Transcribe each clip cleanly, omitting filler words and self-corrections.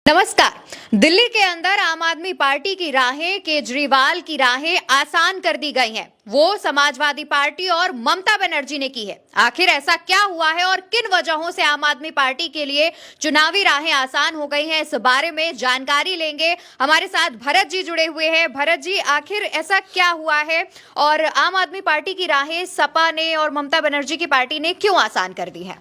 नमस्कार। दिल्ली के अंदर आम आदमी पार्टी की राहें, केजरीवाल की राहें आसान कर दी गई हैं। वो समाजवादी पार्टी और ममता बनर्जी ने की है। आखिर ऐसा क्या हुआ है और किन वजहों से आम आदमी पार्टी के लिए चुनावी राहें आसान हो गई हैं, इस बारे में जानकारी लेंगे। हमारे साथ भरत जी जुड़े हुए हैं। भरत जी, आखिर ऐसा क्या हुआ है और आम आदमी पार्टी की राहें सपा ने और ममता बनर्जी की पार्टी ने क्यों आसान कर दी है?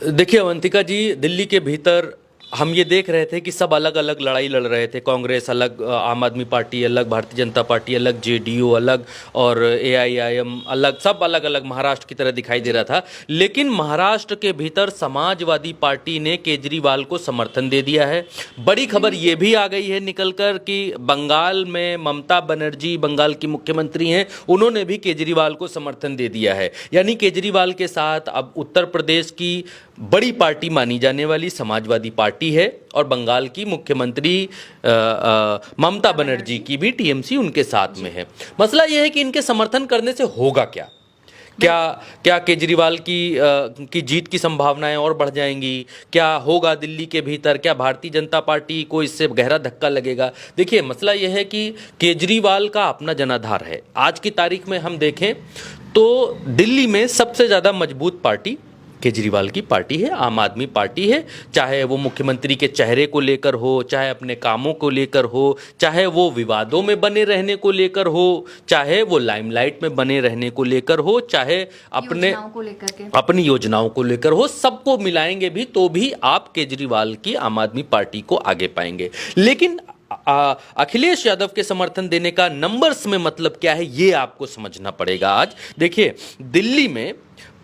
देखिए अवंतिका जी, दिल्ली के भीतर हम ये देख रहे थे कि सब अलग अलग लड़ाई लड़ रहे थे। कांग्रेस अलग, आम आदमी पार्टी अलग, भारतीय जनता पार्टी अलग, जेडीयू अलग और एआईआईएम अलग, सब अलग अलग महाराष्ट्र की तरह दिखाई दे रहा था। लेकिन महाराष्ट्र के भीतर समाजवादी पार्टी ने केजरीवाल को समर्थन दे दिया है। बड़ी खबर ये भी आ गई है निकलकर कि बंगाल में ममता बनर्जी, बंगाल की मुख्यमंत्री हैं, उन्होंने भी केजरीवाल को समर्थन दे दिया है। यानी केजरीवाल के साथ अब उत्तर प्रदेश की बड़ी पार्टी मानी जाने वाली समाजवादी पार्टी है और बंगाल की मुख्यमंत्री ममता बनर्जी की भी टीएमसी उनके साथ में है। मसला यह है कि इनके समर्थन करने से होगा क्या? क्या केजरीवाल की जीत की संभावनाएं और बढ़ जाएंगी? क्या होगा दिल्ली के भीतर? क्या भारतीय जनता पार्टी को इससे गहरा धक्का लगेगा? देखिए, मसला यह है कि केजरीवाल का अपना जनाधार है। आज की तारीख में हम देखें तो दिल्ली में सबसे ज़्यादा मजबूत पार्टी केजरीवाल की पार्टी है, आम आदमी पार्टी है। चाहे वो मुख्यमंत्री के चेहरे को लेकर हो, चाहे अपने कामों को लेकर हो, चाहे वो विवादों में बने रहने को लेकर हो, चाहे वो लाइमलाइट में बने रहने को लेकर हो, चाहे अपनी योजनाओं को लेकर हो, सबको मिलाएंगे भी तो भी आप केजरीवाल की आम आदमी पार्टी को आगे पाएंगे। लेकिन अखिलेश यादव के समर्थन देने का नंबर्स में मतलब क्या है, ये आपको समझना पड़ेगा। आज देखिए, दिल्ली में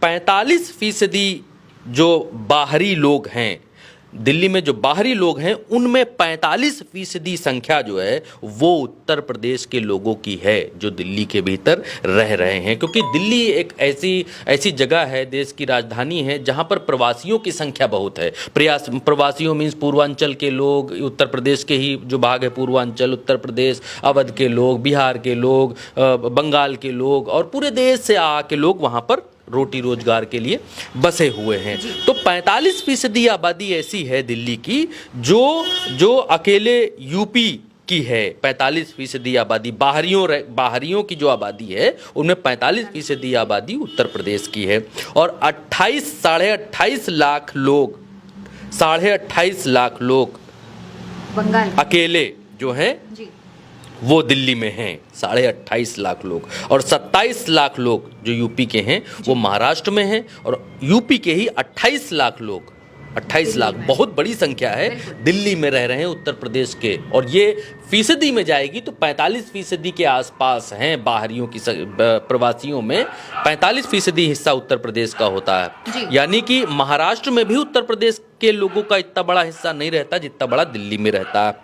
45% जो बाहरी लोग हैं, दिल्ली में जो बाहरी लोग हैं उनमें 45% संख्या जो है वो उत्तर प्रदेश के लोगों की है जो दिल्ली के भीतर रह रहे हैं। क्योंकि दिल्ली एक ऐसी जगह है, देश की राजधानी है, जहां पर प्रवासियों की संख्या बहुत है। प्रवासियों मीन्स पूर्वांचल के लोग, उत्तर प्रदेश के ही जो भाग है पूर्वांचल, उत्तर प्रदेश, अवध के लोग, बिहार के लोग, बंगाल के लोग और पूरे देश से आके लोग वहां पर रोटी रोजगार के लिए बसे हुए हैं। तो 45% आबादी ऐसी है दिल्ली की जो अकेले यूपी की है। 45% आबादी बाहरियों की जो आबादी है उनमें 45% आबादी उत्तर प्रदेश की है और 28.5 लाख लोग, 28.5 लाख लोग बंगाल अकेले जो हैं वो दिल्ली में हैं। 28.5 लाख लोग और 27 लाख लोग जो यूपी के हैं वो महाराष्ट्र में हैं और यूपी के ही 28 लाख लोग, 28 लाख बहुत बड़ी संख्या है, दिल्ली में रह रहे हैं उत्तर प्रदेश के। और ये फीसदी में जाएगी तो 45% के आसपास हैं बाहरियों की, प्रवासियों में 45% हिस्सा उत्तर प्रदेश का होता है। यानी कि महाराष्ट्र में भी उत्तर प्रदेश के लोगों का इतना बड़ा हिस्सा नहीं रहता जितना बड़ा दिल्ली में रहता है।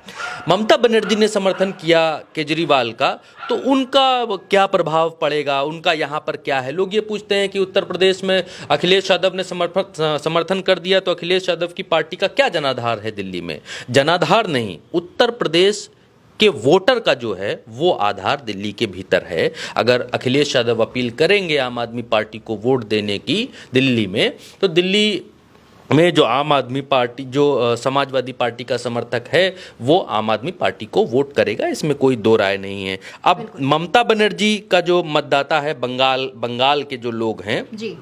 ममता बनर्जी ने समर्थन किया केजरीवाल का, तो उनका क्या प्रभाव पड़ेगा, उनका यहाँ पर क्या है? लोग ये पूछते हैं कि उत्तर प्रदेश में अखिलेश यादव ने समर्थन कर दिया तो अखिलेश यादव की पार्टी का क्या जनाधार है दिल्ली में? जनाधार नहीं, उत्तर प्रदेश के वोटर का जो है वो आधार दिल्ली के भीतर है। अगर अखिलेश यादव अपील करेंगे आम आदमी पार्टी को वोट देने की दिल्ली में, तो दिल्ली में जो आम आदमी पार्टी, जो समाजवादी पार्टी का समर्थक है, वो आम आदमी पार्टी को वोट करेगा, इसमें कोई दो राय नहीं है। अब ममता बनर्जी का जो मतदाता है बंगाल के जो लोग हैं जी,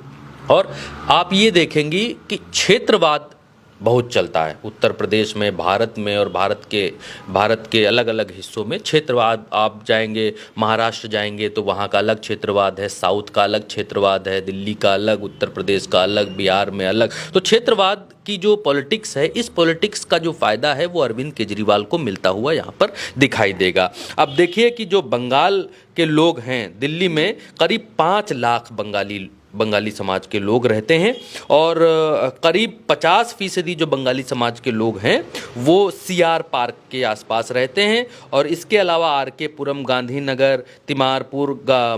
और आप ये देखेंगी कि क्षेत्रवाद बहुत चलता है उत्तर प्रदेश में, भारत में, और भारत के अलग अलग हिस्सों में क्षेत्रवाद। आप जाएंगे महाराष्ट्र जाएंगे तो वहाँ का अलग क्षेत्रवाद है, साउथ का अलग क्षेत्रवाद है, दिल्ली का अलग, उत्तर प्रदेश का अलग, बिहार में अलग। तो क्षेत्रवाद की जो पॉलिटिक्स है, इस पॉलिटिक्स का जो फायदा है वो अरविंद केजरीवाल को मिलता हुआ यहाँ पर दिखाई देगा। अब देखिए कि जो बंगाल के लोग हैं दिल्ली में, करीब 5 लाख बंगाली समाज के लोग रहते हैं और करीब 50% जो बंगाली समाज के लोग हैं वो सीआर पार्क के आसपास रहते हैं। और इसके अलावा आरके पुरम, गांधीनगर, तिमारपुर,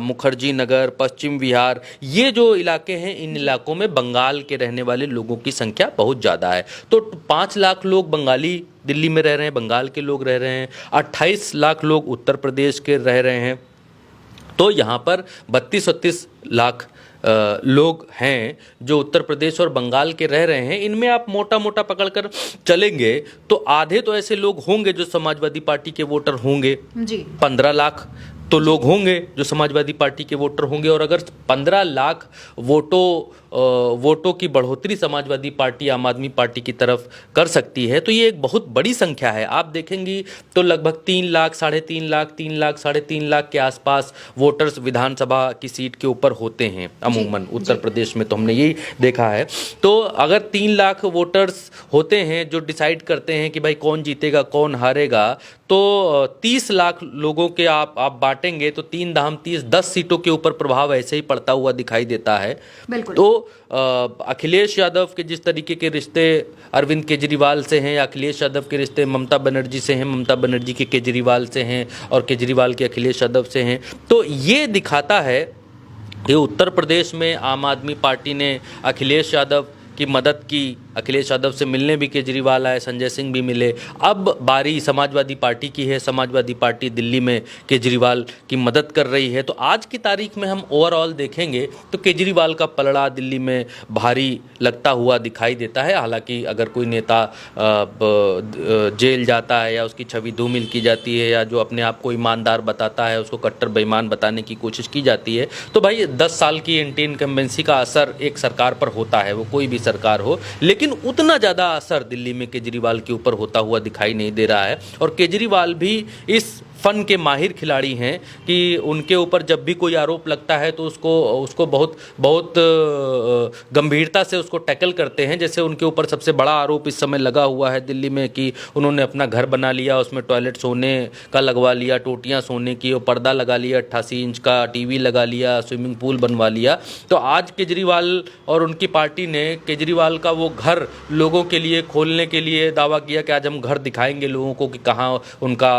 मुखर्जी नगर, पश्चिम विहार, ये जो इलाके हैं, इन इलाकों में बंगाल के रहने वाले लोगों की संख्या बहुत ज़्यादा है। तो 5 लाख लोग बंगाली दिल्ली में रह रहे हैं, बंगाल के लोग रह रहे हैं, 28 लाख लोग उत्तर प्रदेश के रह रहे हैं। तो यहाँ पर 32-33 लाख लोग हैं जो उत्तर प्रदेश और बंगाल के रह रहे हैं, इनमें आप मोटा मोटा पकड़कर चलेंगे तो आधे तो ऐसे लोग होंगे जो समाजवादी पार्टी के वोटर होंगे जी। 15 लाख तो लोग होंगे जो समाजवादी पार्टी के वोटर होंगे। और अगर 15 लाख वोटों की बढ़ोतरी समाजवादी पार्टी आम आदमी पार्टी की तरफ कर सकती है तो ये एक बहुत बड़ी संख्या है। आप देखेंगी तो लगभग 3 लाख, 3.5 लाख, 3 लाख, 3.5 लाख के आसपास वोटर्स विधानसभा की सीट के ऊपर होते हैं अमूमन उत्तर प्रदेश में, तो हमने यही देखा है। तो अगर 3 लाख वोटर्स होते हैं जो डिसाइड करते हैं कि भाई कौन जीतेगा कौन हारेगा, तो 30 लाख लोगों के आप बांटेंगे तो 3 दाम 30, 10 सीटों के ऊपर प्रभाव ऐसे ही पड़ता हुआ दिखाई देता है। बिल्कुल। तो अखिलेश यादव के जिस तरीके के रिश्ते अरविंद केजरीवाल से हैं, या अखिलेश यादव के रिश्ते ममता बनर्जी से हैं, ममता बनर्जी के केजरीवाल से हैं और केजरीवाल के अखिलेश यादव से हैं, तो ये दिखाता है कि उत्तर प्रदेश में आम आदमी पार्टी ने अखिलेश यादव की मदद की। अखिलेश यादव से मिलने भी केजरीवाल आए, संजय सिंह भी मिले। अब बारी समाजवादी पार्टी की है, समाजवादी पार्टी दिल्ली में केजरीवाल की मदद कर रही है। तो आज की तारीख में हम ओवरऑल देखेंगे तो केजरीवाल का पलड़ा दिल्ली में भारी लगता हुआ दिखाई देता है। हालांकि अगर कोई नेता जेल जाता है या उसकी छवि धूमिल की जाती है या जो अपने आप को ईमानदार बताता है उसको कट्टर बेईमान बताने की कोशिश की जाती है, तो भाई 10 साल की एंटी इनकम्बेंसी का असर एक सरकार पर होता है, वो कोई भी सरकार हो। लेकिन उतना ज़्यादा असर दिल्ली में केजरीवाल के ऊपर होता हुआ दिखाई नहीं दे रहा है। और केजरीवाल भी इस फन के माहिर खिलाड़ी हैं कि उनके ऊपर जब भी कोई आरोप लगता है तो उसको बहुत गंभीरता से उसको टैकल करते हैं। जैसे उनके ऊपर सबसे बड़ा आरोप इस समय लगा हुआ है दिल्ली में कि उन्होंने अपना घर बना लिया, उसमें टॉयलेट सोने का लगवा लिया, टोटियां सोने की, और पर्दा लगा लिया, 88 इंच का टीवी लगा लिया, स्विमिंग पूल बनवा लिया। तो आज केजरीवाल और उनकी पार्टी ने केजरीवाल का वो घर लोगों के लिए खोलने के लिए दावा किया कि आज हम घर दिखाएंगे लोगों को कि कहाँ उनका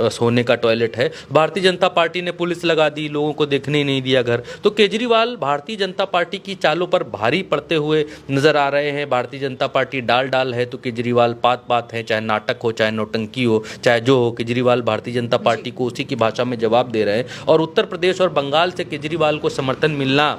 सोने का टॉयलेट है। भारतीय जनता पार्टी ने पुलिस लगा दी, लोगों को देखने ही नहीं दिया घर। तो केजरीवाल भारतीय जनता पार्टी की चालों पर भारी पड़ते हुए नजर आ रहे हैं। भारतीय जनता पार्टी डाल है तो केजरीवाल पात है, चाहे नाटक हो, चाहे नौटंकी हो, चाहे जो हो, केजरीवाल भारतीय जनता पार्टी को उसी की भाषा में जवाब दे रहे हैं। और उत्तर प्रदेश और बंगाल से केजरीवाल को समर्थन मिलना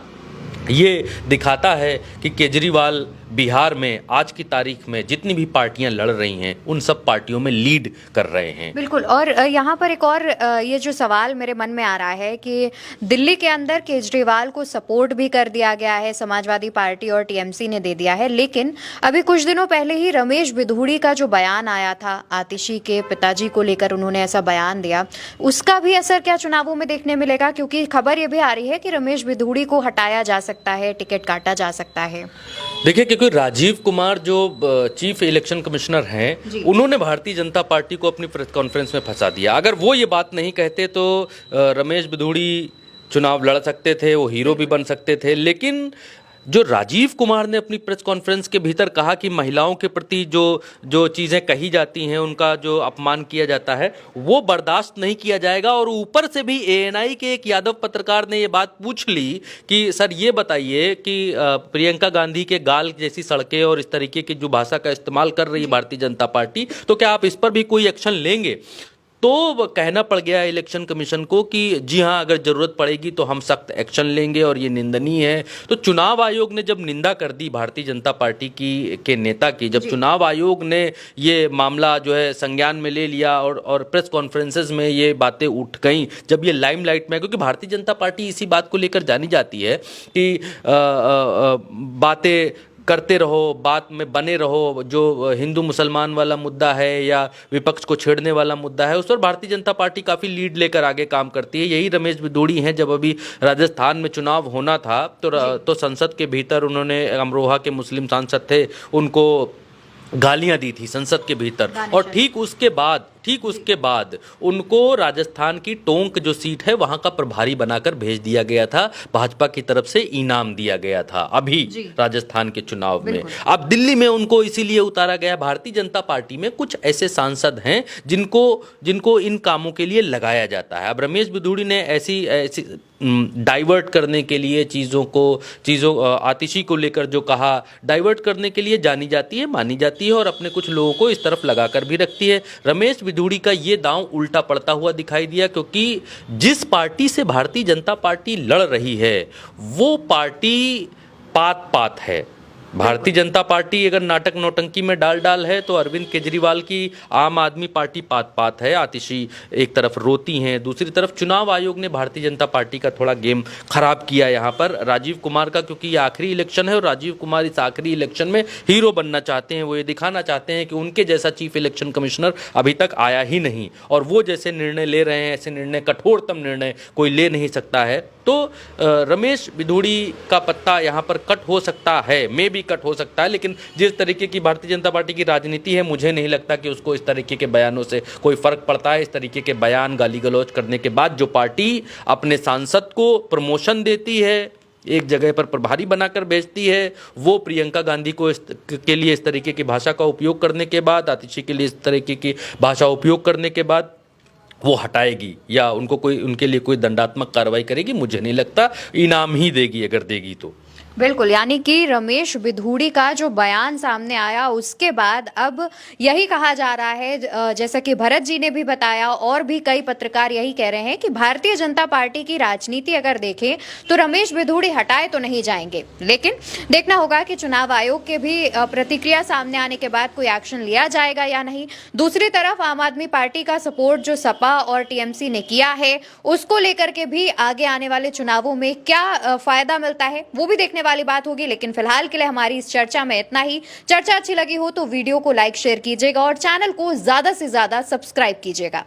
ये दिखाता है कि केजरीवाल बिहार में आज की तारीख में जितनी भी पार्टियां लड़ रही हैं उन सब पार्टियों में लीड कर रहे हैं। बिल्कुल। और यहाँ पर एक और ये जो सवाल मेरे मन में आ रहा है कि दिल्ली के अंदर केजरीवाल को सपोर्ट भी कर दिया गया है, समाजवादी पार्टी और टीएमसी ने दे दिया है, लेकिन अभी कुछ दिनों पहले ही रमेश बिधूड़ी का जो बयान आया था, आतिशी के पिताजी को लेकर उन्होंने ऐसा बयान दिया, उसका भी असर क्या चुनावों में देखने मिलेगा? क्योंकि खबर ये भी आ रही है कि रमेश बिधूड़ी को हटाया जा सकता है, टिकट काटा जा सकता है। देखिए, क्योंकि राजीव कुमार जो चीफ इलेक्शन कमिश्नर हैं, उन्होंने भारतीय जनता पार्टी को अपनी प्रेस कॉन्फ्रेंस में फंसा दिया। अगर वो ये बात नहीं कहते तो रमेश बिधूड़ी चुनाव लड़ सकते थे, वो हीरो भी बन सकते थे। लेकिन जो राजीव कुमार ने अपनी प्रेस कॉन्फ्रेंस के भीतर कहा कि महिलाओं के प्रति जो चीज़ें कही जाती हैं, उनका जो अपमान किया जाता है, वो बर्दाश्त नहीं किया जाएगा। और ऊपर से भी एएनआई के एक यादव पत्रकार ने ये बात पूछ ली कि सर ये बताइए कि प्रियंका गांधी के गाल जैसी सड़कें और इस तरीके की जो भाषा का इस्तेमाल कर रही है भारतीय जनता पार्टी, तो क्या आप इस पर भी कोई एक्शन लेंगे? तो कहना पड़ गया इलेक्शन कमीशन को कि जी हाँ, अगर जरूरत पड़ेगी तो हम सख्त एक्शन लेंगे और ये निंदनीय है। तो चुनाव आयोग ने जब निंदा कर दी भारतीय जनता पार्टी के नेता की, जब चुनाव आयोग ने ये मामला जो है संज्ञान में ले लिया और प्रेस कॉन्फ्रेंसेज में ये बातें उठ गई, जब ये लाइमलाइट में, क्योंकि भारतीय जनता पार्टी इसी बात को लेकर जानी जाती है कि बातें करते रहो, बात में बने रहो। जो हिंदू मुसलमान वाला मुद्दा है या विपक्ष को छेड़ने वाला मुद्दा है, उस पर भारतीय जनता पार्टी काफ़ी लीड लेकर आगे काम करती है। यही रमेश बिधूड़ी हैं। जब अभी राजस्थान में चुनाव होना था तो संसद के भीतर उन्होंने, अमरोहा के मुस्लिम सांसद थे, उनको गालियां दी थी संसद के भीतर। और ठीक उसके बाद उनको राजस्थान की टोंक जो सीट है वहां का प्रभारी बनाकर भेज दिया गया था, भाजपा की तरफ से इनाम दिया गया था अभी राजस्थान के चुनाव में। अब दिल्ली में उनको इसीलिए उतारा गया। भारतीय जनता पार्टी में कुछ ऐसे सांसद हैं जिनको इन कामों के लिए लगाया जाता है। अब रमेश बिधूड़ी ने ऐसी डाइवर्ट करने के लिए चीज़ों आतिशी को लेकर जो कहा, डाइवर्ट करने के लिए जानी जाती है, मानी जाती है और अपने कुछ लोगों को इस तरफ लगाकर भी रखती है। रमेश बिधूड़ी का ये दांव उल्टा पड़ता हुआ दिखाई दिया, क्योंकि जिस पार्टी से भारतीय जनता पार्टी लड़ रही है वो पार्टी पात पात है। भारतीय जनता पार्टी अगर नाटक नौटंकी में डाल है तो अरविंद केजरीवाल की आम आदमी पार्टी पात पात है। आतिशी एक तरफ रोती हैं, दूसरी तरफ चुनाव आयोग ने भारतीय जनता पार्टी का थोड़ा गेम खराब किया यहाँ पर। राजीव कुमार का, क्योंकि ये आखिरी इलेक्शन है और राजीव कुमार इस आखिरी इलेक्शन में हीरो बनना चाहते हैं। वो ये दिखाना चाहते हैं कि उनके जैसा चीफ इलेक्शन कमिश्नर अभी तक आया ही नहीं, और वो जैसे निर्णय ले रहे हैं ऐसे निर्णय, कठोरतम निर्णय कोई ले नहीं सकता है। तो रमेश बिधूड़ी का पत्ता यहाँ पर कट हो सकता है, मे भी कट हो सकता है, लेकिन जिस तरीके की भारतीय जनता पार्टी की राजनीति है मुझे नहीं लगता कि उसको इस तरीके के बयानों से कोई फर्क पड़ता है। इस तरीके के बयान, गाली गलौज करने के बाद जो पार्टी अपने सांसद को प्रमोशन देती है, एक जगह पर प्रभारी बनाकर भेजती है, वो प्रियंका गांधी को के लिए इस तरीके की भाषा का उपयोग करने के बाद, आतिशी के लिए इस तरीके की भाषा उपयोग करने के बाद वो हटाएगी या उनके लिए कोई दंडात्मक कार्रवाई करेगी, मुझे नहीं लगता। इनाम ही देगी अगर देगी तो। बिल्कुल, यानी कि रमेश बिधूड़ी का जो बयान सामने आया उसके बाद अब यही कहा जा रहा है, जैसा कि भरत जी ने भी बताया और भी कई पत्रकार यही कह रहे हैं कि भारतीय जनता पार्टी की राजनीति अगर देखें तो रमेश बिधूड़ी हटाए तो नहीं जाएंगे, लेकिन देखना होगा कि चुनाव आयोग के भी प्रतिक्रिया सामने आने के बाद कोई एक्शन लिया जाएगा या नहीं। दूसरी तरफ आम आदमी पार्टी का सपोर्ट जो सपा और टीएमसी ने किया है उसको लेकर के भी आगे आने वाले चुनावों में क्या फायदा मिलता है वो भी देखने वाली बात होगी। लेकिन फिलहाल के लिए हमारी इस चर्चा में इतना ही। चर्चा अच्छी लगी हो तो वीडियो को लाइक शेयर कीजिएगा और चैनल को ज्यादा से ज्यादा सब्सक्राइब कीजिएगा।